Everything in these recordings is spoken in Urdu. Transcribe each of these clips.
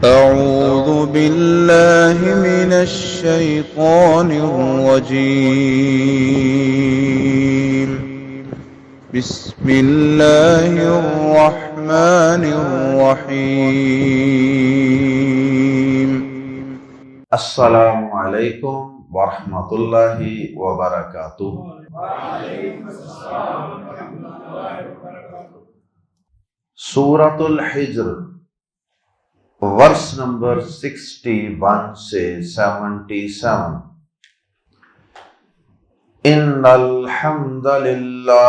أعوذ بالله من الشيطان الرجيم. بسم الله الرحمن الرحيم. السلام علیکم ورحمۃ اللہ وبرکاتہ۔ سورۃ الحجر ورس نمبر 61 سے 77۔ ان الحمد للہ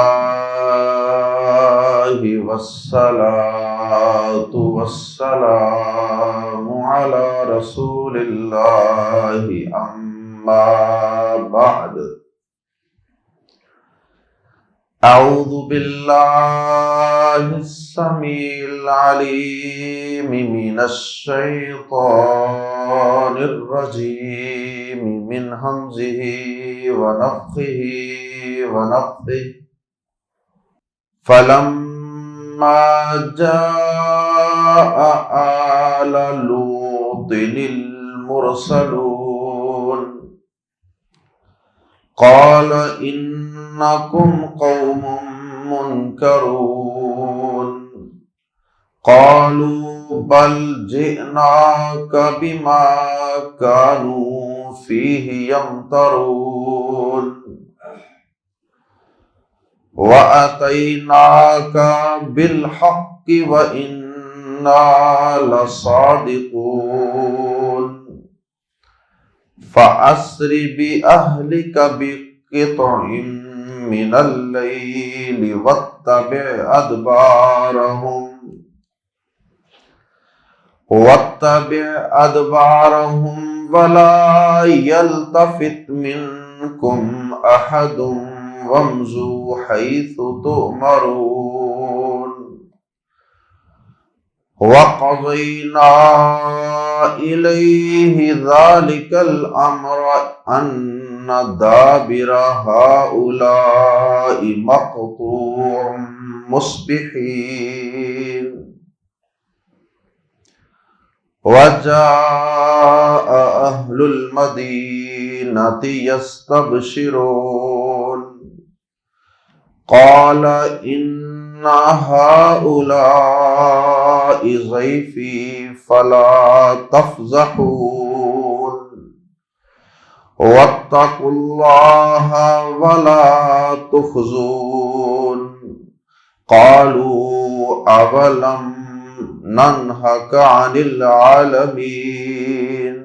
والصلاة والسلام علی رسول اللہ اما بعد۔ اعوذ باللہ السمیع العلیم من الشیطان الرجیم من ہمزہ ونفخہ ونفثہ۔ فلما جاء آل لوط المرسلون قال انکم قوم منکرون قالوا بل جئناک بما كانوا فیہ یمترون وَأَتَيْنَاكَ بِالْحَقِّ وَإِنَّا لَصَادِقُونَ فَأَسْرِ بِأَهْلِكَ بِقِطْعٍ مِّنَ اللَّيْلِ وَاتَّبِعْ أَدْبَارَهُمْ وَلَا يَلْتَفِتْ مِنكُمْ أَحَدٌ وَامْضُوا حَيْثُ تُؤْمَرُونَ وَقَضَيْنَا إِلَيْهِ ذَلِكَ الْأَمْرَ أَنَّ دَابِرَ هَؤُلَاءِ مَقْطُوعٌ مُصْبِحِينَ وَجَاءَ أَهْلُ الْمَدِينَةِ يَسْتَبْشِرُونَ قال إن هؤلاء ضيفي فلا تفضحون واتقوا الله ولا تخزون قالوا أولم ننهك عن العالمين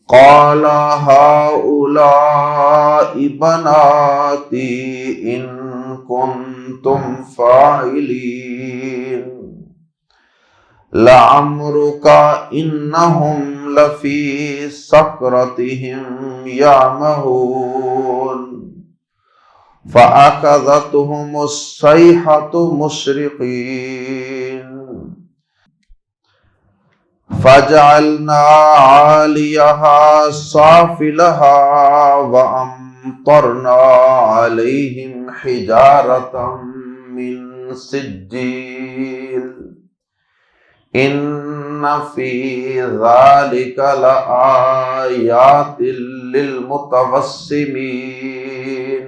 قال هؤلاء بناتي إن كنتم فاعلين لعمرك إنهم لفي سكرتهم يعمهون فأخذتهم الصيحة مشرقين فجعلنا عاليها سافلها وأمطرنا عليهم حجارة من سجيل إن في ذلك لآيات للمتوسمين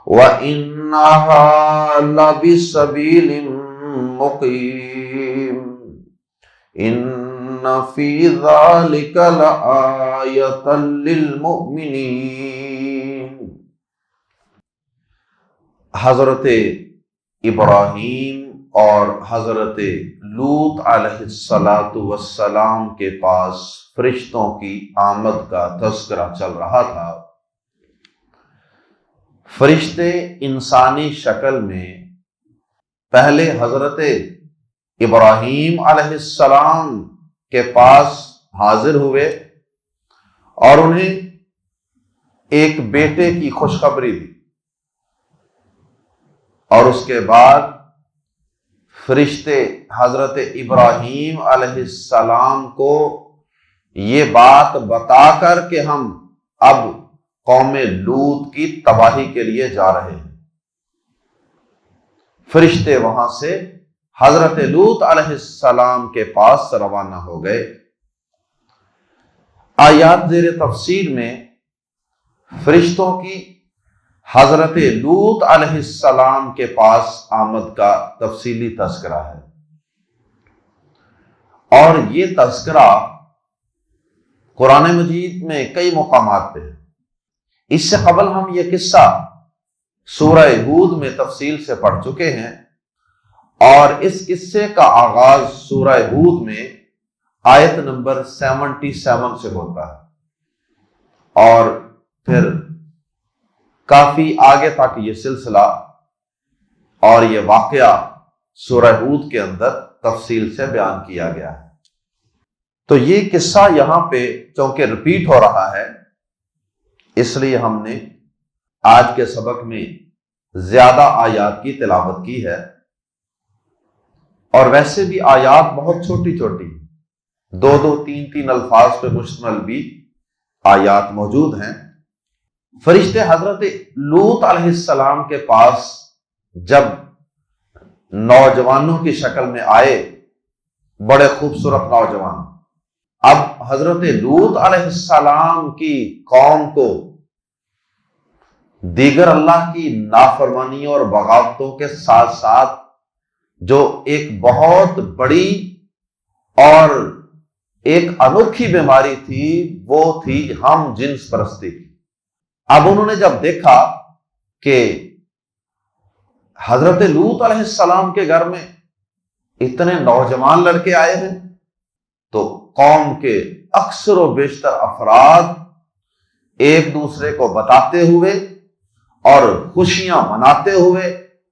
وإنها لبسبيل مقيم ان فی ذلک لآیۃ للمؤمنین۔ حضرت ابراہیم اور حضرت لوط علیہ السلام کے پاس فرشتوں کی آمد کا تذکرہ چل رہا تھا۔ فرشتے انسانی شکل میں پہلے حضرت ابراہیم علیہ السلام کے پاس حاضر ہوئے اور انہیں ایک بیٹے کی خوشخبری دی، اور اس کے بعد فرشتے حضرت ابراہیم علیہ السلام کو یہ بات بتا کر کہ ہم اب قوم لوط کی تباہی کے لیے جا رہے ہیں، فرشتے وہاں سے حضرت لوط علیہ السلام کے پاس روانہ ہو گئے۔ آیات زیر تفسیر میں فرشتوں کی حضرت لوط علیہ السلام کے پاس آمد کا تفصیلی تذکرہ ہے، اور یہ تذکرہ قرآن مجید میں کئی مقامات پہ ہے۔ اس سے قبل ہم یہ قصہ سورہ ہود میں تفصیل سے پڑھ چکے ہیں، اور اس قصے کا آغاز سورہ ہود میں آیت نمبر 77 سے ہوتا ہے، اور پھر کافی آگے تک یہ سلسلہ اور یہ واقعہ سورہ ہود کے اندر تفصیل سے بیان کیا گیا ہے۔ تو یہ قصہ یہاں پہ چونکہ ریپیٹ ہو رہا ہے، اس لیے ہم نے آج کے سبق میں زیادہ آیات کی تلاوت کی ہے، اور ویسے بھی آیات بہت چھوٹی چھوٹی 2 3 الفاظ پہ مشتمل بھی آیات موجود ہیں۔ فرشتے حضرت لوط علیہ السلام کے پاس جب نوجوانوں کی شکل میں آئے، بڑے خوبصورت نوجوان، اب حضرت لوط علیہ السلام کی قوم کو دیگر اللہ کی نافرمانیوں اور بغاوتوں کے ساتھ ساتھ جو ایک بہت بڑی اور ایک انوکھی بیماری تھی، وہ تھی ہم جنس پرستی کی۔ اب انہوں نے جب دیکھا کہ حضرت لوط علیہ السلام کے گھر میں اتنے نوجوان لڑکے آئے ہیں، تو قوم کے اکثر و بیشتر افراد ایک دوسرے کو بتاتے ہوئے اور خوشیاں مناتے ہوئے،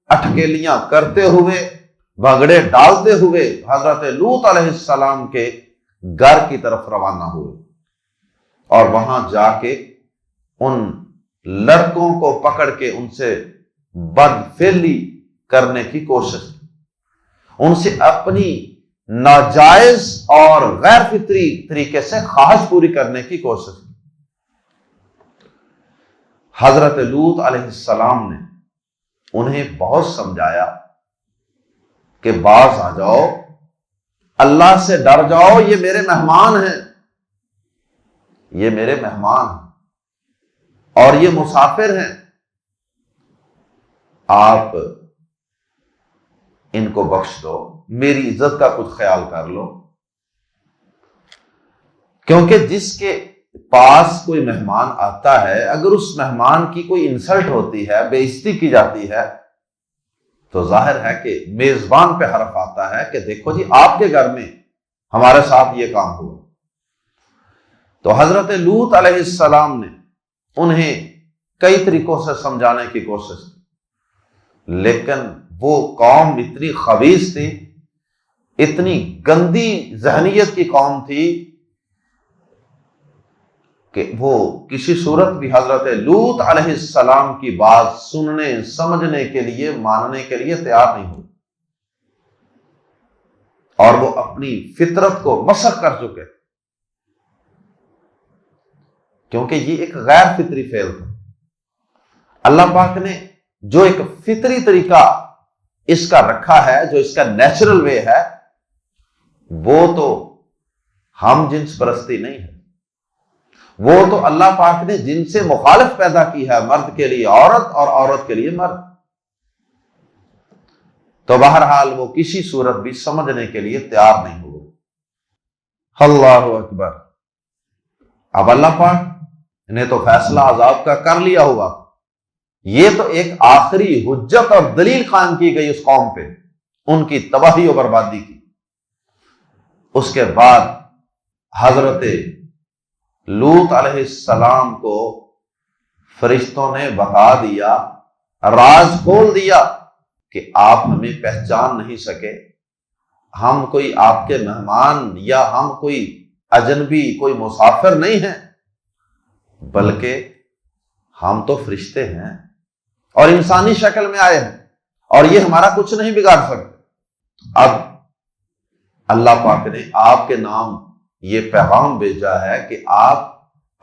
اٹکیلیاں کرتے ہوئے، بھگڑے ڈالتے ہوئے حضرت لوط علیہ السلام کے گھر کی طرف روانہ ہوئے، اور وہاں جا کے ان لڑکوں کو پکڑ کے ان سے بدفعلی کرنے کی کوشش کی، ان سے اپنی ناجائز اور غیر فطری طریقے سے خواہش پوری کرنے کی کوشش کی۔ حضرت لوط علیہ السلام نے انہیں بہت سمجھایا کہ باز آ جاؤ، اللہ سے ڈر جاؤ، یہ میرے مہمان ہیں، یہ میرے مہمان ہیں اور یہ مسافر ہیں، آپ ان کو بخش دو، میری عزت کا کچھ خیال کر لو۔ کیونکہ جس کے پاس کوئی مہمان آتا ہے، اگر اس مہمان کی کوئی انسلٹ ہوتی ہے، بے عزتی کی جاتی ہے، تو ظاہر ہے کہ میزبان پہ حرف آتا ہے کہ دیکھو جی آپ کے گھر میں ہمارے ساتھ یہ کام ہوا۔ تو حضرت لوط علیہ السلام نے انہیں کئی طریقوں سے سمجھانے کی کوشش کی، لیکن وہ قوم اتنی خبیث تھی، اتنی گندی ذہنیت کی قوم تھی کہ وہ کسی صورت بھی حضرت لوط علیہ السلام کی بات سننے، سمجھنے کے لیے، ماننے کے لیے تیار نہیں ہوئی، اور وہ اپنی فطرت کو مسخ کر چکے، کیونکہ یہ ایک غیر فطری فعل تھا۔ اللہ پاک نے جو ایک فطری طریقہ اس کا رکھا ہے، جو اس کا نیچرل وے ہے، وہ تو ہم جنس پرستی نہیں ہے، وہ تو اللہ پاک نے جن سے مخالف پیدا کی ہے، مرد کے لیے عورت اور عورت کے لیے مرد۔ تو بہرحال وہ کسی صورت بھی سمجھنے کے لیے تیار نہیں ہوئے۔ اللہ اکبر۔ اب اللہ پاک نے تو فیصلہ عذاب کا کر لیا ہوا، یہ تو ایک آخری حجت اور دلیل قائم کی گئی اس قوم پہ، ان کی تباہی و بربادی کی۔ اس کے بعد حضرت لوط علیہ السلام کو فرشتوں نے بتا دیا، راز کھول دیا کہ آپ ہمیں پہچان نہیں سکے، ہم کوئی آپ کے مہمان یا ہم کوئی اجنبی، کوئی مسافر نہیں ہیں، بلکہ ہم تو فرشتے ہیں اور انسانی شکل میں آئے ہیں، اور یہ ہمارا کچھ نہیں بگاڑ سکتے۔ اب اللہ پاک نے آپ کے نام یہ پیغام بھیجا ہے کہ آپ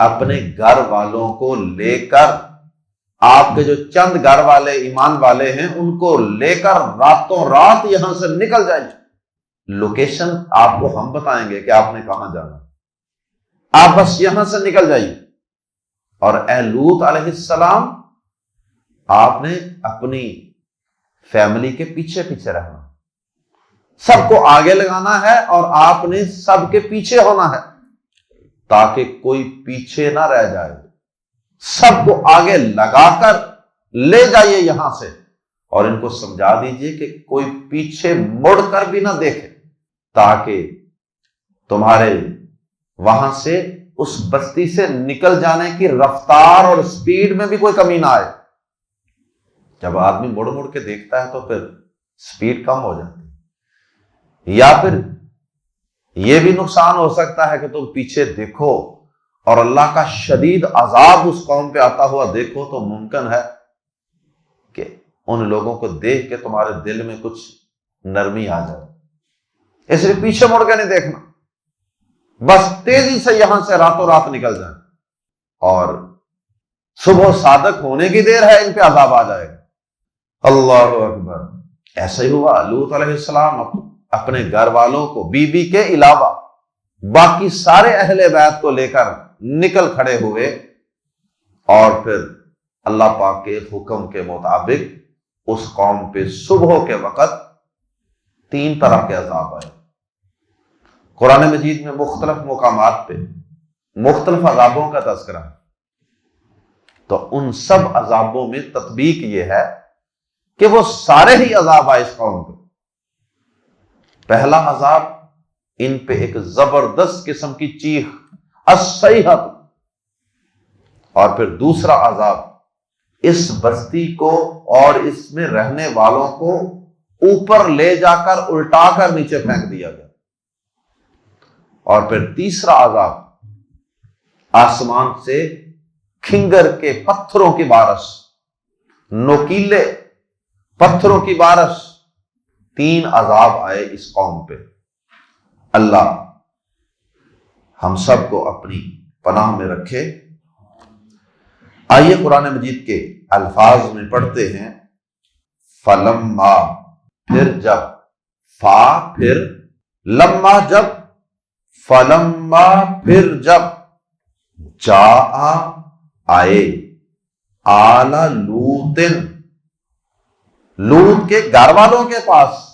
اپنے گھر والوں کو لے کر آپ کے جو چند گھر والے ایمان والے ہیں ان کو لے کر راتوں رات یہاں سے نکل جائیں۔ لوکیشن آپ کو ہم بتائیں گے کہ آپ نے کہاں جانا، آپ بس یہاں سے نکل جائیے۔ اور اے لوط علیہ السلام، آپ نے اپنی فیملی کے پیچھے پیچھے رہنا، سب کو آگے لگانا ہے اور آپ نے سب کے پیچھے ہونا ہے تاکہ کوئی پیچھے نہ رہ جائے۔ سب کو آگے لگا کر لے جائیے یہاں سے، اور ان کو سمجھا دیجئے کہ کوئی پیچھے مڑ کر بھی نہ دیکھے، تاکہ تمہارے وہاں سے اس بستی سے نکل جانے کی رفتار اور سپیڈ میں بھی کوئی کمی نہ آئے۔ جب آدمی مڑ مڑ کے دیکھتا ہے تو پھر سپیڈ کم ہو جاتی ہے، یا پھر یہ بھی نقصان ہو سکتا ہے کہ تم پیچھے دیکھو اور اللہ کا شدید عذاب اس قوم پہ آتا ہوا دیکھو، تو ممکن ہے کہ ان لوگوں کو دیکھ کے تمہارے دل میں کچھ نرمی آ جائے، اس لیے پیچھے مڑ کے نہیں دیکھنا، بس تیزی سے یہاں سے راتوں رات نکل جائیں، اور صبح صادق ہونے کی دیر ہے ان پہ عذاب آ جائے گا۔ اللہ اکبر۔ ایسا ہی ہوا، لوط علیہ السلام اپنے گھر والوں کو، بی بی کے علاوہ باقی سارے اہل بیت کو لے کر نکل کھڑے ہوئے، اور پھر اللہ پاک کے حکم کے مطابق اس قوم پہ صبح کے وقت 3 طرح کے عذاب آئے۔ قرآن مجید میں مختلف مقامات پہ مختلف عذابوں کا تذکرہ ہے، تو ان سب عذابوں میں تطبیق یہ ہے کہ وہ سارے ہی عذاب آئے اس قوم پہ۔ پہلا عذاب، ان پہ ایک زبردست قسم کی چیخ، الصیحۃ، اور پھر دوسرا عذاب، اس بستی کو اور اس میں رہنے والوں کو اوپر لے جا کر الٹا کر نیچے پھینک دیا گیا، اور پھر تیسرا عذاب، آسمان سے کھنگر کے پتھروں کی بارش، نوکیلے پتھروں کی بارش۔ 3 عذاب آئے اس قوم پہ۔ اللہ ہم سب کو اپنی پناہ میں رکھے۔ آئیے قرآن مجید کے الفاظ میں پڑھتے ہیں، فلما، پھر جب، فا پھر، لما جب، فلما پھر جب، جا آئے، آل لوطن، لوط کے گھر والوں کے پاس۔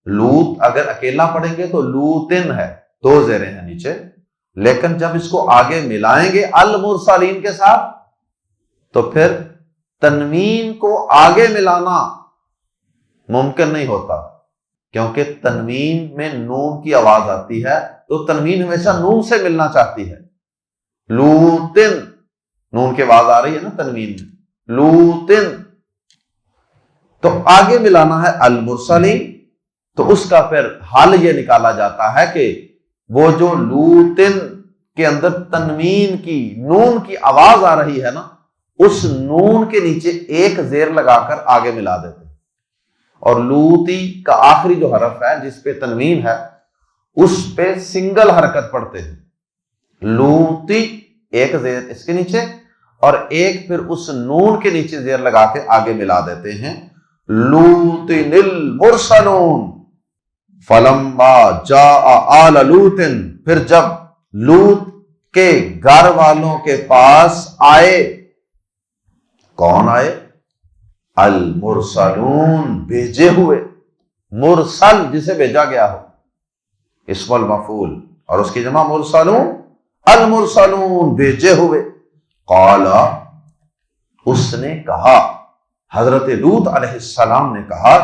لوط اگر اکیلا پڑھیں گے تو لوطن ہے، 2 زیریں ہیں نیچے، لیکن جب اس کو آگے ملائیں گے المرسلین کے ساتھ تو پھر تنوین کو آگے ملانا ممکن نہیں ہوتا، کیونکہ تنوین میں نون کی آواز آتی ہے تو تنوین ہمیشہ نون سے ملنا چاہتی ہے۔ لوطن، نون کی آواز آ رہی ہے نا تنوین میں، لوطن، تو آگے ملانا ہے المرسلین، تو اس کا پھر حل یہ نکالا جاتا ہے کہ وہ جو لوطن کے اندر تنوین کی، نون کی آواز آ رہی ہے نا، اس نون کے نیچے ایک زیر لگا کر آگے ملا دیتے ہیں، اور لوطی کا آخری جو حرف ہے جس پہ تنوین ہے اس پہ سنگل حرکت پڑھتے ہیں، لوطی، ایک زیر اس کے نیچے اور ایک پھر اس نون کے نیچے زیر لگا کے آگے ملا دیتے ہیں، لوطن المرسلون، فلما جاء آل لوطن، پھر جب لوط کے گھر والوں کے پاس آئے۔ کون آئے؟ المرسلون، بھیجے ہوئے، مرسل جسے بھیجا گیا ہو، اسم المفعول، اور اس کی جمع مرسلون، المرسلون، بھیجے ہوئے۔ قال، اس نے کہا، حضرت لوط علیہ السلام نے کہا،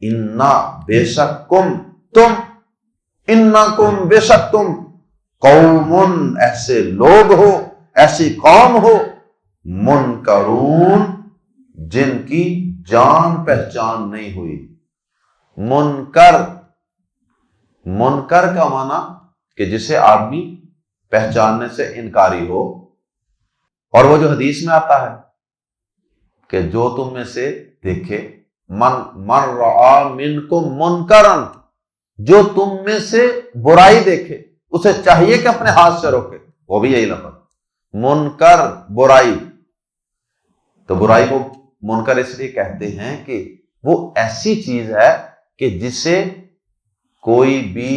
انا، بے شک تم، انکم، بے شک تم، قوم، ایسے لوگ ہو، ایسی قوم ہو، منکرون، جن کی جان پہچان نہیں ہوئی۔ منکر کا معنی کہ جسے آدمی پہچاننے سے انکاری ہو، اور وہ جو حدیث میں آتا ہے کہ جو تم میں سے دیکھے، من رعا منکم منکرن، جو تم میں سے برائی دیکھے اسے چاہیے کہ اپنے ہاتھ سے روکے، وہ بھی یہی لفظ، منکر، برائی۔ تو برائی کو منکر اس لیے کہتے ہیں کہ وہ ایسی چیز ہے کہ جسے کوئی بھی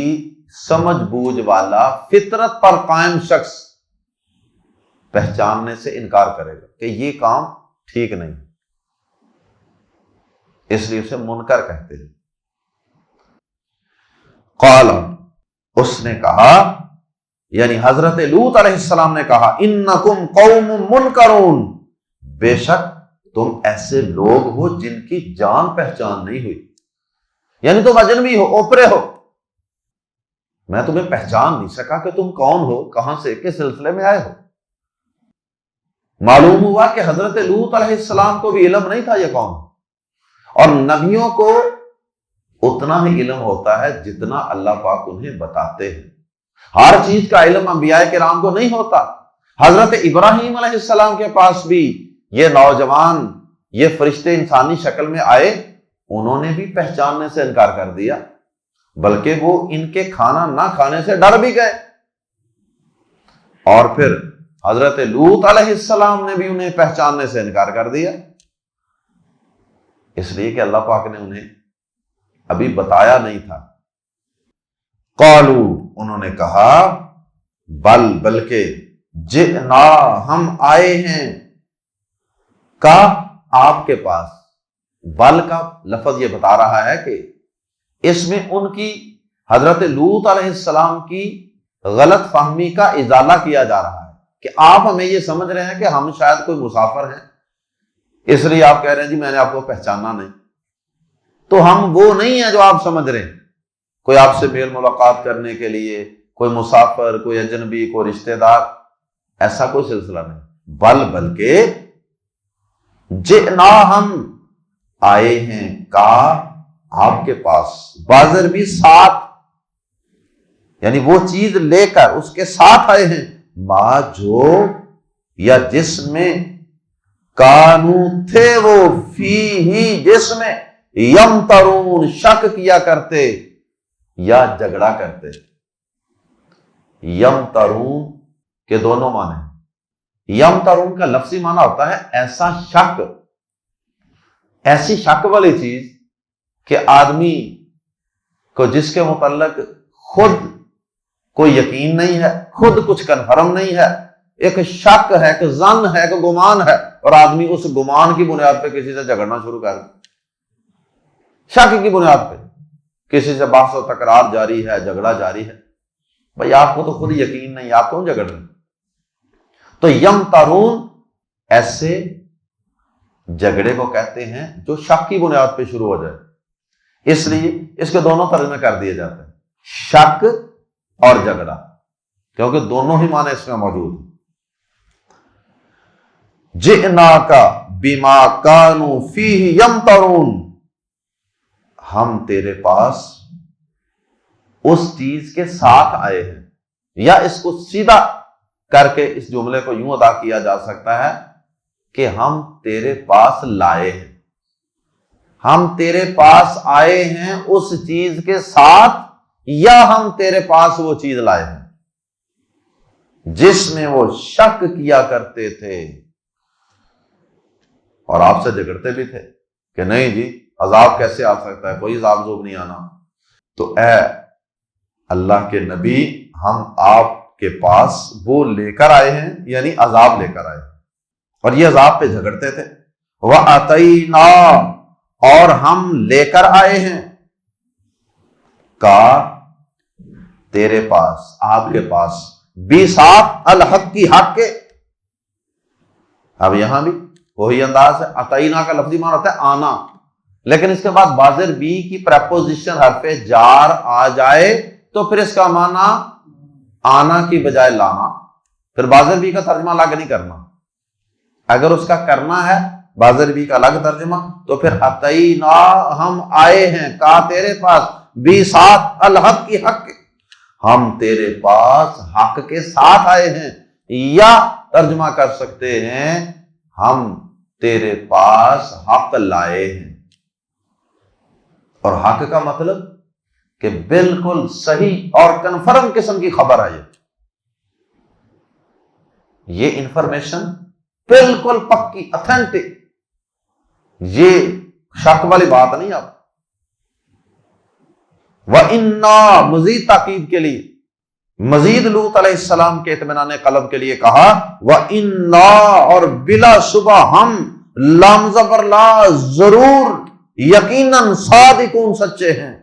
سمجھ بوجھ والا فطرت پر قائم شخص پہچاننے سے انکار کرے گا کہ یہ کام ٹھیک نہیں، اس لیے اسے منکر کہتے ہیں۔ قال، اس نے کہا، یعنی حضرت لوط علیہ السلام نے کہا، انکم قوم منکرون، بے شک تم ایسے لوگ ہو جن کی جان پہچان نہیں ہوئی، یعنی تم اجنبی ہو، اوپرے ہو، میں تمہیں پہچان نہیں سکا کہ تم کون ہو، کہاں سے، کس سلسلے میں آئے ہو۔ معلوم ہوا کہ حضرت لوط علیہ السلام کو بھی علم نہیں تھا یہ کون، اور نبیوں کو اتنا ہی علم ہوتا ہے جتنا اللہ پاک انہیں بتاتے ہیں، ہر چیز کا علم انبیاء کرام کو نہیں ہوتا۔ حضرت ابراہیم علیہ السلام کے پاس بھی یہ نوجوان، یہ فرشتے انسانی شکل میں آئے، انہوں نے بھی پہچاننے سے انکار کر دیا، بلکہ وہ ان کے کھانا نہ کھانے سے ڈر بھی گئے، اور پھر حضرت لوط علیہ السلام نے بھی انہیں پہچاننے سے انکار کر دیا، اس لیے کہ اللہ پاک نے انہیں ابھی بتایا نہیں تھا۔ قالو، انہوں نے کہا، بلکہ جئنا، ہم آئے ہیں، کا آپ کے پاس، بل کا لفظ یہ بتا رہا ہے کہ اس میں ان کی حضرت لوط علیہ السلام کی غلط فہمی کا ازالہ کیا جا رہا ہے کہ آپ ہمیں یہ سمجھ رہے ہیں کہ ہم شاید کوئی مسافر ہیں، اس لیے آپ کہہ رہے ہیں جی میں نے آپ کو پہچانا نہیں، تو ہم وہ نہیں ہیں جو آپ سمجھ رہے ہیں، کوئی آپ سے میل ملاقات کرنے کے لیے، کوئی مسافر، کوئی اجنبی، کوئی رشتہ دار، ایسا کوئی سلسلہ نہیں، بلکہ جئنا، ہم آئے ہیں، کا آپ کے پاس، بازر بھی ساتھ، یعنی وہ چیز لے کر اس کے ساتھ آئے ہیں، ما جو یا جس میں، کانو تھے وہ، فی ہی جس میں، یمترون شک کیا کرتے یا جھگڑا کرتے۔ یمترون کے دونوں معنی، یمترون کا لفظی معنی ہوتا ہے ایسا شک، ایسی شک والی چیز کہ آدمی کو جس کے متعلق خود کوئی یقین نہیں ہے، خود کچھ کنفرم نہیں ہے، ایک شک ہے، ایک ظن ہے، ایک گمان ہے، اور آدمی اس گمان کی بنیاد پہ کسی سے جھگڑنا شروع کر دے، شک کی بنیاد پہ کسی سے بحث و تکرار جاری ہے، جھگڑا جاری ہے، بھائی آپ کو تو خود یقین نہیں، آپ کیوں جھگڑ رہے ہیں؟ تو یمترون ایسے جھگڑے کو کہتے ہیں جو شک کی بنیاد پہ شروع ہو جائے، اس لیے اس کے دونوں ترجمے کر دیے جاتے ہیں، شک اور جھگڑا، کیونکہ دونوں ہی معنی اس میں موجود ہیں۔ جئنا کا بما کانوا فیہ یمترون، ہم تیرے پاس اس چیز کے ساتھ آئے ہیں، یا اس کو سیدھا کر کے اس جملے کو یوں ادا کیا جا سکتا ہے کہ ہم تیرے پاس لائے ہیں، ہم تیرے پاس آئے ہیں اس چیز کے ساتھ، یا ہم تیرے پاس وہ چیز لائے ہیں جس میں وہ شک کیا کرتے تھے اور آپ سے جھگڑتے بھی تھے کہ نہیں جی عذاب کیسے آ سکتا ہے، کوئی عذاب زوب نہیں آنا۔ تو اے اللہ کے نبی، ہم آپ کے پاس وہ لے کر آئے ہیں، یعنی عذاب لے کر آئے، اور یہ عذاب پہ جھگڑتے تھے۔ وَأَتَيْنَا، اور ہم لے کر آئے ہیں، کا تیرے پاس، آپ کے پاس، بھی ساتھ، الحق کی حق کے۔ اب یہاں بھی وہی انداز ہے، اتینا کا لفظی معنی ہوتا ہے آنا، لیکن اس کے بعد بازر بی کی پریپوزیشن حرف جار آ جائے تو پھر اس کا معنی آنا کی بجائے لانا، پھر بازر بی کا ترجمہ الگ نہیں کرنا، اگر اس کا کرنا ہے بازر بی کا الگ ترجمہ تو پھر اتینا، ہم آئے ہیں، کا تیرے پاس، بھی ساتھ، الحق کی حق کے، ہم تیرے پاس حق کے ساتھ آئے ہیں، یا ترجمہ کر سکتے ہیں ہم تیرے پاس حق لائے ہیں۔ اور حق کا مطلب کہ بالکل صحیح اور کنفرم قسم کی خبر ہے، یہ انفارمیشن بالکل پکی، اتھینٹک، یہ شک والی بات نہیں اب. وَإِنَّا مزید تاکید کے لیے، مزید لوط علیہ السلام کے اطمینان قلب کے لیے کہا وَإِنَّا اور بلا شبہ ہم لام زبر لا ضرور یقیناً صادقون سچے ہیں.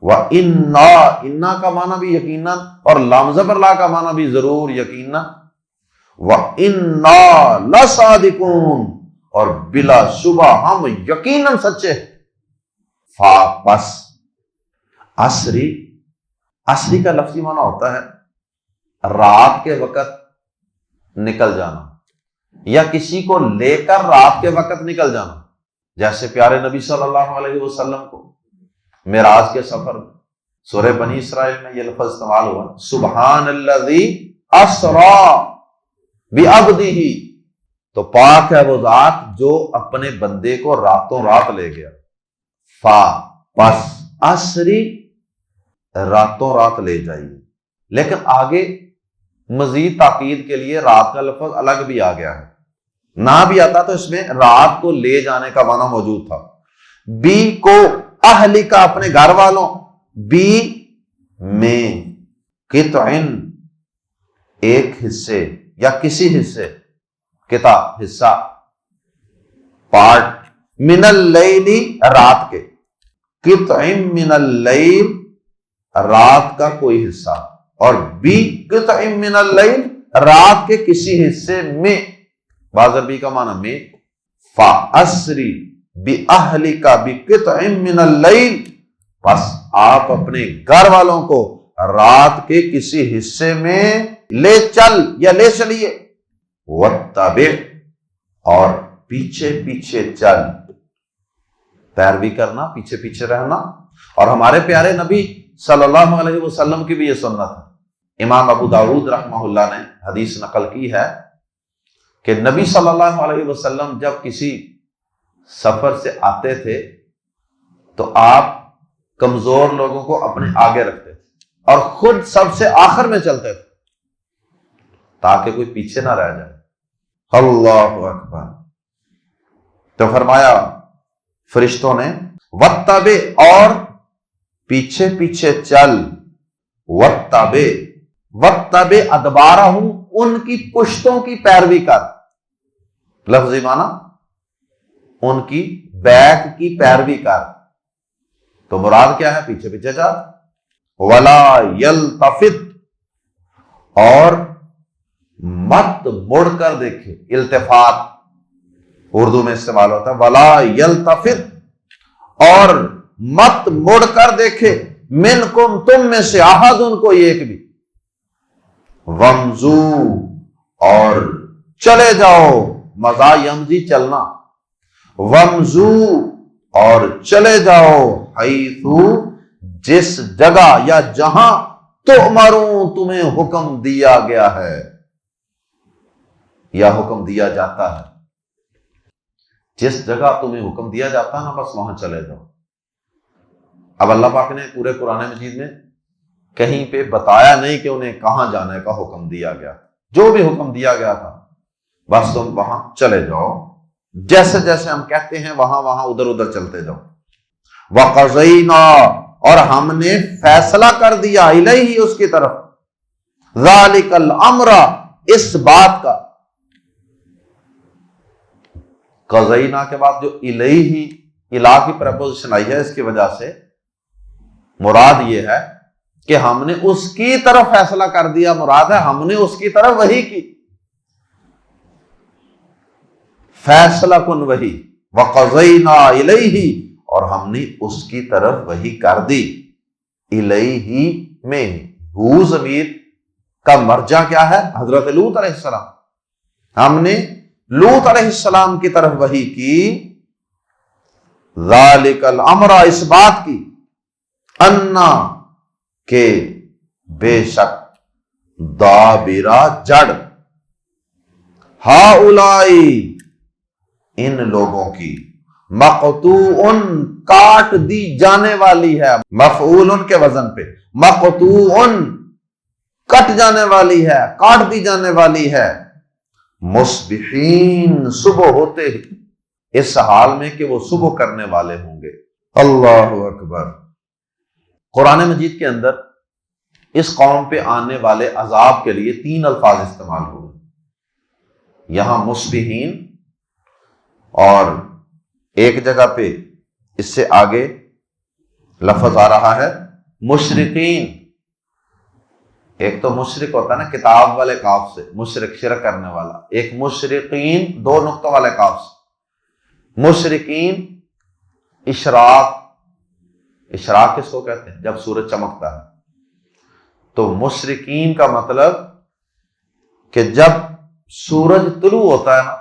وَإِنَّا اِنَّا کا معنی بھی یقیناً اور لام زبر لا کا معنی بھی ضرور یقیناً. وَإِنَّا لَصَادِقُونَ اور بلا شبہ ہم یقیناً سچے ہیں. پس عصری کا لفظی معنی ہوتا ہے رات کے وقت نکل جانا یا کسی کو لے کر رات کے وقت نکل جانا. جیسے پیارے نبی صلی اللہ علیہ وسلم کو معراج کے سفر میں سورہ بنی اسرائیل میں یہ لفظ استعمال ہوا سبحان الذی اسری بعبدہ، تو پاک ہے وہ ذات جو اپنے بندے کو راتوں رات لے گیا. پس عصری راتوں رات لے جائیے. لیکن آگے مزید تاکید کے لیے رات کا لفظ الگ بھی آ گیا ہے. نہ بھی آتا تو اس میں رات کو لے جانے کا معنی موجود تھا. بی کو اہلی کا اپنے گھر والوں، بی میں قطعن ایک حصے یا کسی حصے، قطع حصہ، پارٹ، من اللیل رات کے، قطعن من اللیل رات کا کوئی حصہ، اور بی قطعن من اللیل رات کے کسی حصے میں، بازربی کا معنی میں. فَأَسْرِ بِأَهْلِكَ بِقِطْعٍ مِّنَ اللَّيْلِ بس آپ اپنے گھر والوں کو رات کے کسی حصے میں لے چل یا لے چلیے. وَاتَّبِعْ اور پیچھے پیچھے چل، پیروی کرنا، پیچھے پیچھے رہنا. اور ہمارے پیارے نبی صلی اللہ علیہ وسلم کی بھی یہ سنت ہے. امام ابو داؤد رحمہ اللہ نے حدیث نقل کی ہے کہ نبی صلی اللہ علیہ وسلم جب کسی سفر سے آتے تھے تو آپ کمزور لوگوں کو اپنے آگے رکھتے تھے اور خود سب سے آخر میں چلتے تھے تاکہ کوئی پیچھے نہ رہ جائے. اللہ اکبر. تو فرمایا فرشتوں نے وَاتَّبِعْ اور پیچھے پیچھے چل، وَاتَّبِعْ أَدْبَارَهُمْ ان کی پشتوں کی پیروی کر. لفظی معنی ان کی بیک کی پیروی کر. تو مراد کیا ہے؟ پیچھے پیچھے چل. وَلَا يَلْتَفِتْ اور مت مڑ کر دیکھے. التفات اردو میں استعمال ہوتا ہے. وَلَا يَلْتَفِتْ اور مت مڑ کر دیکھے منکم تم میں سے احد ان کو ایک بھی. وَمْزُو اور چلے جاؤ، مزا یمزی چلنا، وَمْزُو اور چلے جاؤ، حیثو جس جگہ یا جہاں تؤمرون تمہیں حکم دیا گیا ہے یا حکم دیا جاتا ہے. جس جگہ تمہیں حکم دیا جاتا ہے نا بس وہاں چلے جاؤ. اب اللہ پاک نے پورے قرآن مجید میں کہیں پہ بتایا نہیں کہ انہیں کہاں جانے کا حکم دیا گیا. جو بھی حکم دیا گیا تھا بس تم وہاں چلے جاؤ، جیسے جیسے ہم کہتے ہیں وہاں وہاں ادھر ادھر چلتے جاؤ. وَقَضَيْنَا اور ہم نے فیصلہ کر دیا الیہ اس کی طرف، ذَلِكَ الْأَمْرَ اس بات کا. قضینا کے بعد جو الیہ الہ کی پریپوزیشن آئی ہے اس کی وجہ سے مراد یہ ہے کہ ہم نے اس کی طرف فیصلہ کر دیا. مراد ہے ہم نے اس کی طرف وحی کی. فیصلہ کن وحی. وَقَضَيْنَا إِلَيْهِ اور ہم نے اس کی طرف وحی کر دی. الیہ میں ہو ضمیر کا مرجع کیا ہے؟ حضرت لوط علیہ السلام. ہم نے لوط علیہ السلام کی طرف وحی کی. ذالک الامر اس بات کی، انا کہ بے شک دابرا جڑ، ہاؤلائی ان لوگوں کی، مقطوعن کاٹ دی جانے والی ہے، مفعول کے وزن پہ، مقطوعن کٹ جانے والی ہے، کاٹ دی جانے والی ہے، مصبحین صبح ہوتے ہی. اس حال میں کہ وہ صبح کرنے والے ہوں گے۔ اللہ اکبر۔ قرآن مجید کے اندر اس قوم پہ آنے والے عذاب کے لیے 3 الفاظ استعمال ہوئے، یہاں مصبحین، اور ایک جگہ پہ اس سے آگے لفظ آ رہا ہے مشرقین۔ ایک تو مشرق ہوتا ہے نا کتاب والے کاف سے، مشرق شرک کرنے والا، ایک مشرقین 2 نقطوں والے کاف سے۔ مشرقین اشراق، اشراق کس کو کہتے ہیں؟ جب سورج چمکتا ہے۔ تو مشرقین کا مطلب کہ جب سورج طلوع ہوتا ہے نا،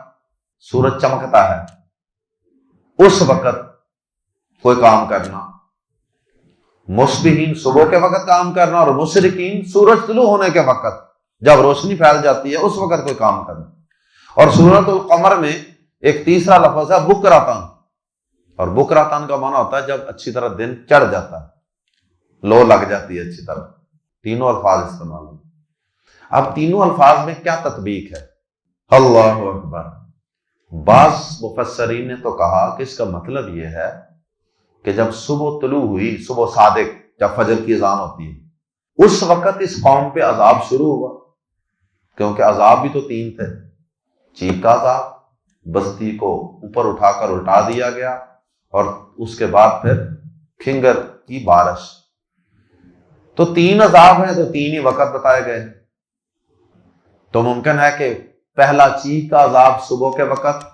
سورج چمکتا ہے، اس وقت کوئی کام کرنا۔ مصبحین صبح کے وقت کام کرنا، اور مشرقین سورج طلوع ہونے کے وقت جب روشنی پھیل جاتی ہے اس وقت کوئی کام کرنا۔ اور سورۃ القمر میں ایک تیسرا لفظ ہے بکراتن، اور بکراتن کا معنی ہوتا ہے جب اچھی طرح دن چڑھ جاتا ہے، لو لگ جاتی ہے اچھی طرح۔ تینوں الفاظ استعمال ہوئے۔ اب تینوں الفاظ میں کیا تطبیق ہے؟ اللہ اکبر۔ بعض مفسرین نے تو کہا کہ اس کا مطلب یہ ہے کہ جب صبح طلوع ہوئی، صبح صادق، جب فجر کی اذان ہوتی ہے، اس وقت اس قوم پہ عذاب شروع ہوا، کیونکہ عذاب بھی تو 3 تھے۔ چیخ کا عذاب، بستی کو اوپر اٹھا کر الٹا دیا گیا، اور اس کے بعد پھر کھنگر کی بارش۔ تو 3 عذاب ہیں، تو 3 ہی وقت بتائے گئے۔ تو ممکن ہے کہ پہلا چیخ کا عذاب صبح کے وقت،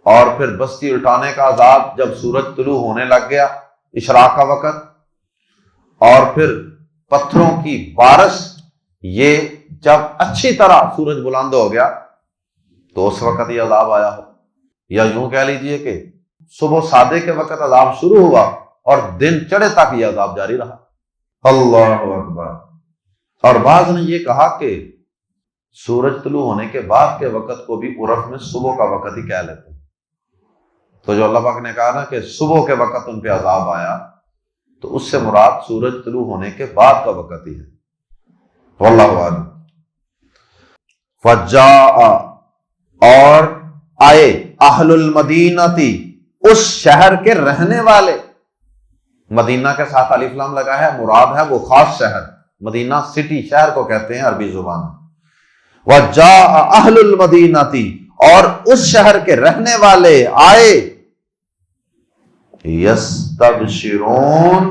اور پھر بستی الٹانے کا عذاب جب سورج طلوع ہونے لگ گیا، اشراق کا وقت، اور پھر پتھروں کی بارش یہ جب اچھی طرح سورج بلند ہو گیا تو اس وقت یہ عذاب آیا ہو۔ یا یوں کہہ لیجئے کہ صبح صادق کے وقت عذاب شروع ہوا اور دن چڑھے تک یہ عذاب جاری رہا۔ اللہ اکبر۔ اور بعض نے یہ کہا کہ سورج طلوع ہونے کے بعد کے وقت کو بھی عرف میں صبح کا وقت ہی کہہ لیتے ہیں۔ تو جو اللہ پاک نے کہا نا کہ صبح کے وقت ان پہ عذاب آیا، تو اس سے مراد سورج طلوع ہونے کے بعد کا وقت ہی ہے۔ واللہ اعلم۔ فجاء، اور آئے، اہل المدینتی، اس شہر کے رہنے والے۔ مدینہ کے ساتھ الف لام لگا ہے، مراد ہے وہ خاص شہر۔ مدینہ سٹی، شہر کو کہتے ہیں عربی زبان میں۔ وجاء اہل المدینتی، اور اس شہر کے رہنے والے آئے، یستبشرون،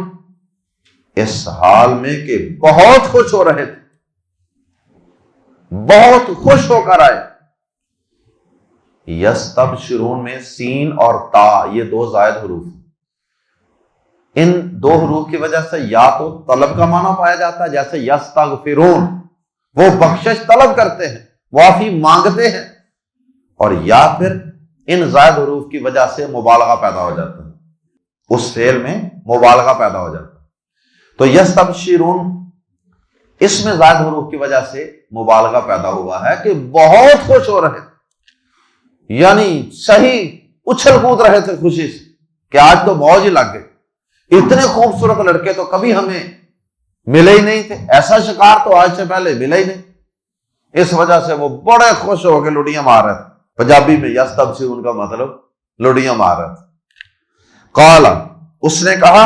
اس حال میں کہ بہت خوش ہو رہے تھے، بہت خوش ہو کر آئے۔ یستبشرون میں سین اور تا، یہ 2 زائد حروف، ان 2 حروف کی وجہ سے یا تو طلب کا معنی پایا جاتا ہے، جیسے یستغفرون، وہ بخشش طلب کرتے ہیں، معافی مانگتے ہیں، اور یا پھر ان زائد حروف کی وجہ سے مبالغہ پیدا ہو جاتا ہے، اس فعل میں مبالغہ پیدا ہو جاتا ہے۔ تو یستبشرون اس میں زائد حروف کی وجہ سے مبالغہ پیدا ہوا ہے کہ بہت خوش ہو رہے تھے، یعنی صحیح اچھل کود رہے تھے خوشی سے کہ آج تو موج ہی لگ گئی، اتنے خوبصورت لڑکے تو کبھی ہمیں ملے ہی نہیں تھے، ایسا شکار تو آج سے پہلے ملا ہی نہیں۔ اس وجہ سے وہ بڑے خوش ہو کے لڑیاں مار رہے تھے۔ پنجابی میں یستبشرون کا مطلب لڑیاں مار رہے تھے۔ قال، اس نے کہا،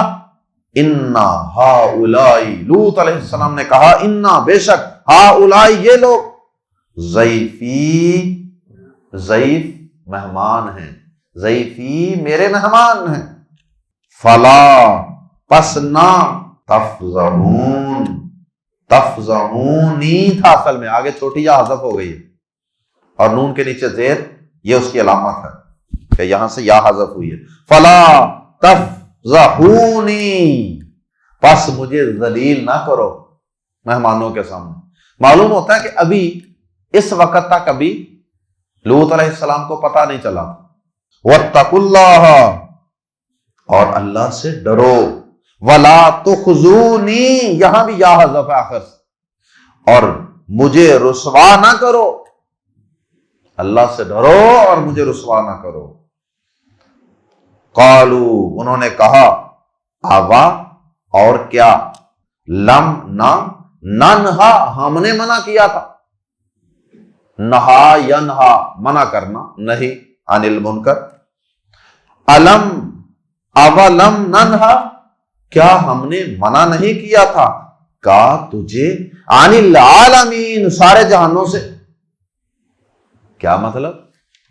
انا ہؤلائی، لوط علیہ السلام نے کہا، انا، بے شک، ہؤلائی، یہ لوگ، ضیفی، ضیف مہمان ہیں، ضیفی میرے مہمان ہیں، فلا، پس نہ، تفضحون، تفضحونی تھا اصل میں، آگے چھوٹی یا حذف ہو گئی ہے، اور نون کے نیچے زیر، یہ اس کی علامت ہے کہ یہاں سے یا حذف ہوئی ہے۔ فلا تفضحونی، پس مجھے ذلیل نہ کرو مہمانوں کے سامنے۔ معلوم ہوتا ہے کہ ابھی اس وقت تک ابھی لوط علیہ السلام کو پتہ نہیں چلا۔ واتقوا اللہ، اور اللہ سے ڈرو، ولا تخزونی، یہاں بھی یا حذف ہے آخر سے، اور مجھے رسوا نہ کرو، اللہ سے ڈرو اور مجھے رسوا نہ کرو۔ قالو، انہوں نے کہا، آوا، اور کیا، لم، نہ، ننہا، ہم نے منع کیا تھا، نہا ینہا، منع کرنا، نہیں، عن المنکر، علم اولم ننہا، کیا ہم نے منع نہیں کیا تھا کا تجھے عن العالمین، سارے جہانوں سے؟ کیا مطلب؟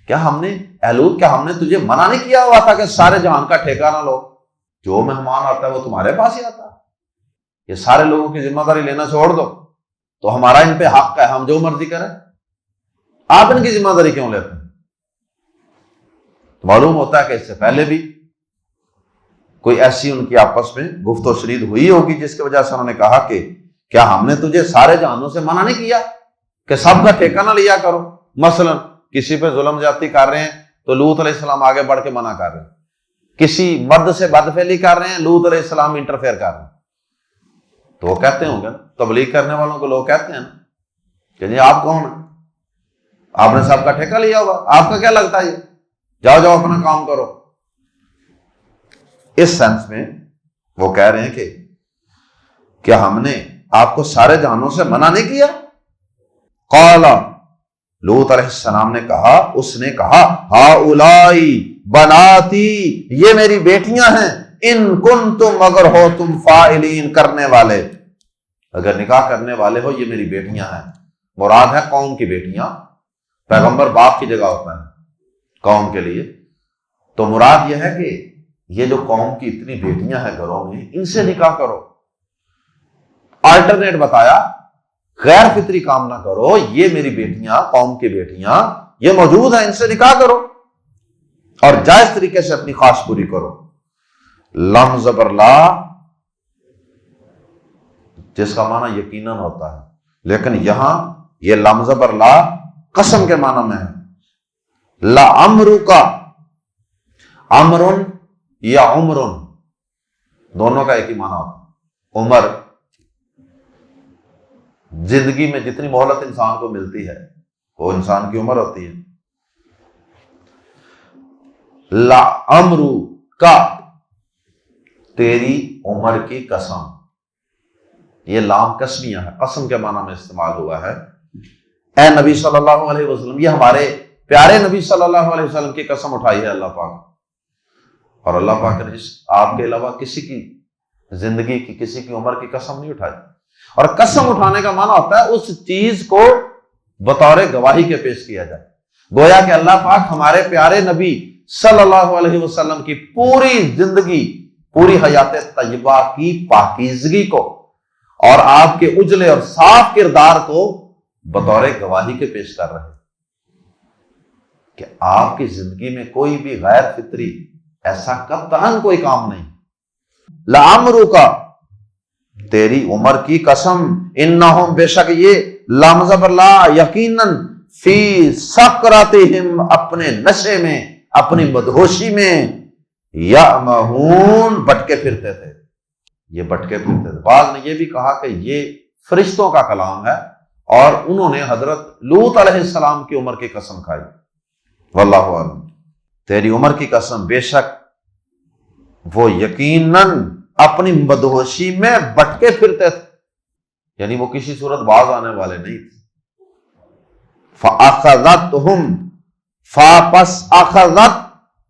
کیا ہم نے کیا ہم نے تجھے منع نہیں کیا ہوا تھا کہ سارے جہان کا ٹھیکہ نہ لو؟ جو مہمان آتا ہے وہ تمہارے پاس ہی آتا ہے، یہ سارے لوگوں کی ذمہ داری لینا چھوڑ دو، تو ہمارا ان پہ حق ہے، ہم جو مرضی کریں، آپ ان کی ذمہ داری کیوں لیتے ہیں؟ تو معلوم ہوتا ہے کہ اس سے پہلے بھی کوئی ایسی ان کی آپس میں گفت و شنید ہوئی ہوگی جس کی وجہ سے انہوں نے کہا کہ کیا ہم نے تجھے سارے جہانوں سے منع نہیں کیا کہ سب کا ٹھیکہ نہ لیا کرو؟ مثلا کسی پہ ظلم زیادتی کر رہے ہیں تو لوط علیہ السلام آگے بڑھ کے منع کر رہے ہیں، کسی مرد سے بدفعلی کر رہے ہیں، لوط علیہ السلام انٹرفیئر کر رہے ہیں، تو وہ کہتے ہوں گے، تبلیغ کرنے والوں کو لوگ کہتے ہیں نا کہ جی آپ کون ہیں، آپ نے سب کا ٹھیکہ لیا ہوگا، آپ کا کیا لگتا ہے یہ، جاؤ جاؤ اپنا کام کرو۔ اس سینس میں وہ کہہ رہے ہیں کہ کیا ہم نے آپ کو سارے جہانوں سے منع نہیں کیا؟ قال، لوط علیہ السلام نے کہا، اس نے کہا، ہاؤلائی بناتی، یہ میری بیٹیاں ہیں، ان کنتم، اگر ہو تم فاعلین، کرنے والے، اگر نکاح کرنے والے ہو، یہ میری بیٹیاں ہیں۔ مراد ہے قوم کی بیٹیاں، پیغمبر باپ کی جگہ ہوتا ہے قوم کے لیے، تو مراد یہ ہے کہ یہ جو قوم کی اتنی بیٹیاں ہیں گھروں میں، ان سے نکاح کرو۔ آلٹرنیٹ بتایا، غیر فطری کام نہ کرو، یہ میری بیٹیاں، قوم کی بیٹیاں یہ موجود ہیں، ان سے نکاح کرو اور جائز طریقے سے اپنی خواہش پوری کرو۔ لم زبر لا، جس کا معنی یقیناً ہوتا ہے، لیکن یہاں یہ لم زبر لا قسم کے معنی میں ہے۔ لا امرو کا، امرن یا عمرن دونوں کا ایک ہی معنی ہوتا ہے۔ عمر، زندگی میں جتنی مہلت انسان کو ملتی ہے وہ انسان کی عمر ہوتی ہے۔ لا امرو کا، تیری عمر کی قسم، یہ لام قسمیہ ہے، قسم کے معنی میں استعمال ہوا ہے۔ اے نبی صلی اللہ علیہ وسلم، یہ ہمارے پیارے نبی صلی اللہ علیہ وسلم کی قسم اٹھائی ہے اللہ پاک، اور اللہ پاک نے آپ کے علاوہ کسی کی زندگی کی، کسی کی عمر کی قسم نہیں اٹھائی۔ اور قسم اٹھانے کا معنی ہوتا ہے اس چیز کو بطور گواہی کے پیش کیا جائے، گویا کہ اللہ پاک ہمارے پیارے نبی صلی اللہ علیہ وسلم کی پوری زندگی، پوری حیات طیبہ کی پاکیزگی کو اور آپ کے اجلے اور صاف کردار کو بطور گواہی کے پیش کر رہے ہیں کہ آپ کی زندگی میں کوئی بھی غیر فطری ایسا قطعاً کوئی کام نہیں۔ لعمرو کا، تیری عمر کی قسم، انہم، بے شک یہ، لام زبر لا، یقیناً، فی سکراتہم، اپنے نشے میں، اپنی مدہوشی میں، یعمہون، بٹکے پھرتے تھے، یہ بٹکے پھرتے تھے۔ بعض نے یہ بھی کہا کہ یہ فرشتوں کا کلام ہے اور انہوں نے حضرت لوط علیہ السلام کی عمر کی قسم کھائی، واللہ اعلم۔ تیری عمر کی قسم، بے شک وہ یقیناً اپنی مدہوشی میں بٹکے پھرتے تھے، یعنی وہ کسی صورت باز آنے والے نہیں تھے۔ فَأَخَذَتْهُمْ، پس اخذت،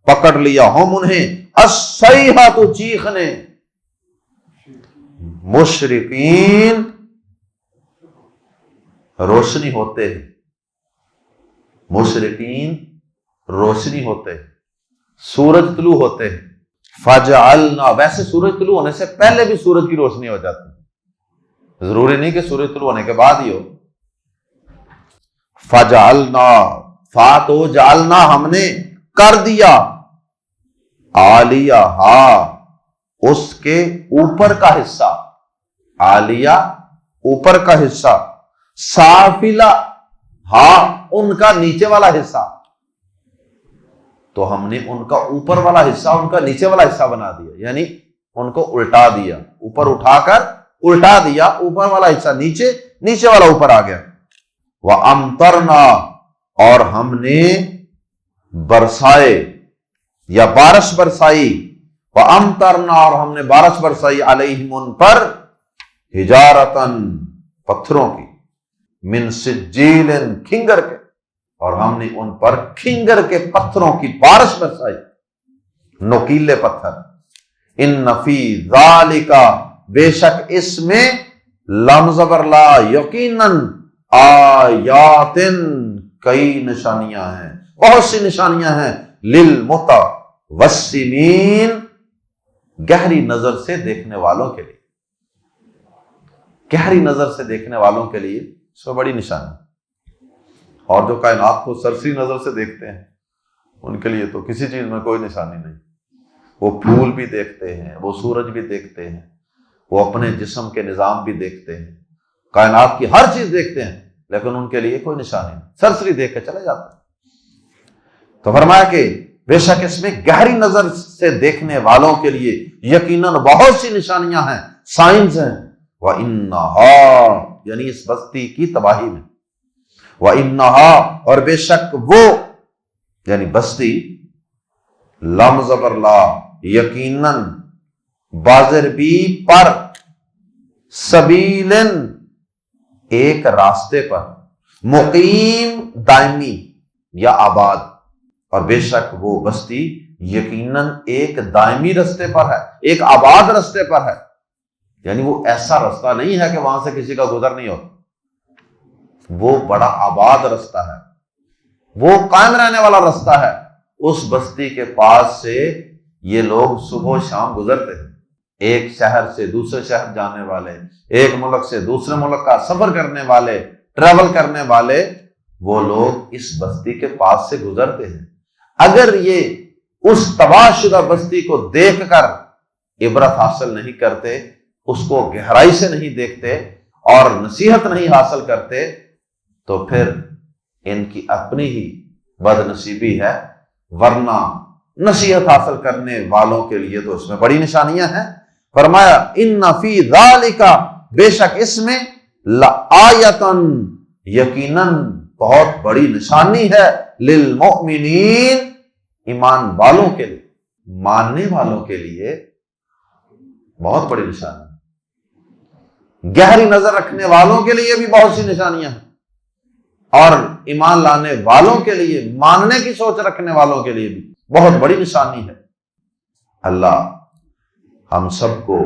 پکڑ لیا، ہم انہیں، الصیحۃ، چیخ نے، مشرقین، روشنی ہوتے ہیں، مشرقین روشنی ہوتے ہیں، سورج طلوع ہوتے ہیں۔ فجعلنا، ویسے سورج طلوع ہونے سے پہلے بھی سورج کی روشنی ہو جاتی ہے، ضروری نہیں کہ سورج طلوع ہونے کے بعد ہی ہو۔ فجعلنا، فاتو جعلنا، ہم نے کر دیا، عالیہ، اس کے اوپر کا حصہ، عالیہ اوپر کا حصہ، سافلہ، ان کا نیچے والا حصہ، تو ہم نے ان کا اوپر والا حصہ ان کا نیچے والا حصہ بنا دیا، یعنی ان کو الٹا دیا، اوپر اٹھا کر الٹا دیا، اوپر والا حصہ نیچے، نیچے والا اوپر آ گیا۔ وَأَمْطَرْنَا، اور ہم نے برسائے یا بارش برسائی، وَأَمْطَرْنَا، اور ہم نے بارش برسائی، عَلَيْهِمْ، ان پر، حِجَارَةً، پتھروں کی، مِن سِجِّيلٍ، کھنگر کے، اور ہم نے ان پر کھنگر کے پتھروں کی بارش برسائی۔ نوکیلے پتھر. ان فی ذالک، بے شک اس میں، لام زبر لا، یقیناً، آیات، کئی نشانیاں ہیں، بہت سی نشانیاں ہیں، للمتوسمین، گہری نظر سے دیکھنے والوں کے لیے. گہری نظر سے دیکھنے والوں کے لیے اس میں بڑی نشانی. اور جو کائنات کو سرسری نظر سے دیکھتے ہیں ان کے لیے تو کسی چیز میں کوئی نشانی نہیں. وہ پھول بھی دیکھتے ہیں، وہ سورج بھی دیکھتے ہیں، وہ اپنے جسم کے نظام بھی دیکھتے ہیں، کائنات کی ہر چیز دیکھتے ہیں، لیکن ان کے لیے کوئی نشانی نہیں، سرسری دیکھ کے چلے جاتے ہیں. تو فرمایا کہ بے شک اس میں گہری نظر سے دیکھنے والوں کے لیے یقیناً بہت سی نشانیاں ہیں، سائنز ہیں. وَإِنَّهَا، یعنی اس بستی کی تباہی میں. وَإِنَّهَا، اور بے شک وہ، یعنی بستی، لام زبر لا، یقیناً، بازر بھی پر، سبیلن، ایک راستے پر، مقیم، دائمی یا آباد. اور بے شک وہ بستی یقیناً ایک دائمی رستے پر ہے، ایک آباد رستے پر ہے. یعنی وہ ایسا رستہ نہیں ہے کہ وہاں سے کسی کا گزر نہیں ہوتا، وہ بڑا آباد رستہ ہے، وہ قائم رہنے والا رستہ ہے. اس بستی کے پاس سے یہ لوگ صبح و شام گزرتے ہیں، ایک شہر سے دوسرے شہر جانے والے، ایک ملک سے دوسرے ملک کا سفر کرنے والے، ٹریول کرنے والے، وہ لوگ اس بستی کے پاس سے گزرتے ہیں. اگر یہ اس تباہ شدہ بستی کو دیکھ کر عبرت حاصل نہیں کرتے، اس کو گہرائی سے نہیں دیکھتے اور نصیحت نہیں حاصل کرتے، تو پھر ان کی اپنی ہی بد نصیبی ہے. ورنہ نصیحت حاصل کرنے والوں کے لیے تو اس میں بڑی نشانیاں ہیں. فرمایا ان فی ذالک، بے شک اس میں، لآیۃً، یقیناً بہت بڑی نشانی ہے، للمؤمنین، ایمان والوں کے لیے، ماننے والوں کے لیے بہت بڑی نشانی. گہری نظر رکھنے والوں کے لیے بھی بہت سی نشانیاں ہیں، اور ایمان لانے والوں کے لیے، ماننے کی سوچ رکھنے والوں کے لیے بھی بہت بڑی نشانی ہے. اللہ ہم سب کو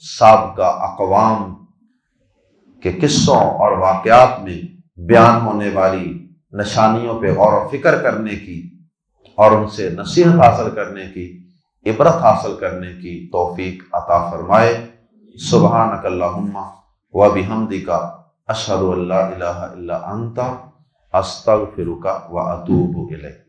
سابقہ اقوام کے قصوں اور واقعات میں بیان ہونے والی نشانیوں پہ غور و فکر کرنے کی اور ان سے نصیحت حاصل کرنے کی، عبرت حاصل کرنے کی توفیق عطا فرمائے. سبحانک اللہم وبحمدک، اشہد ان لا الہ الا انت، استغفرک واتوب الیک.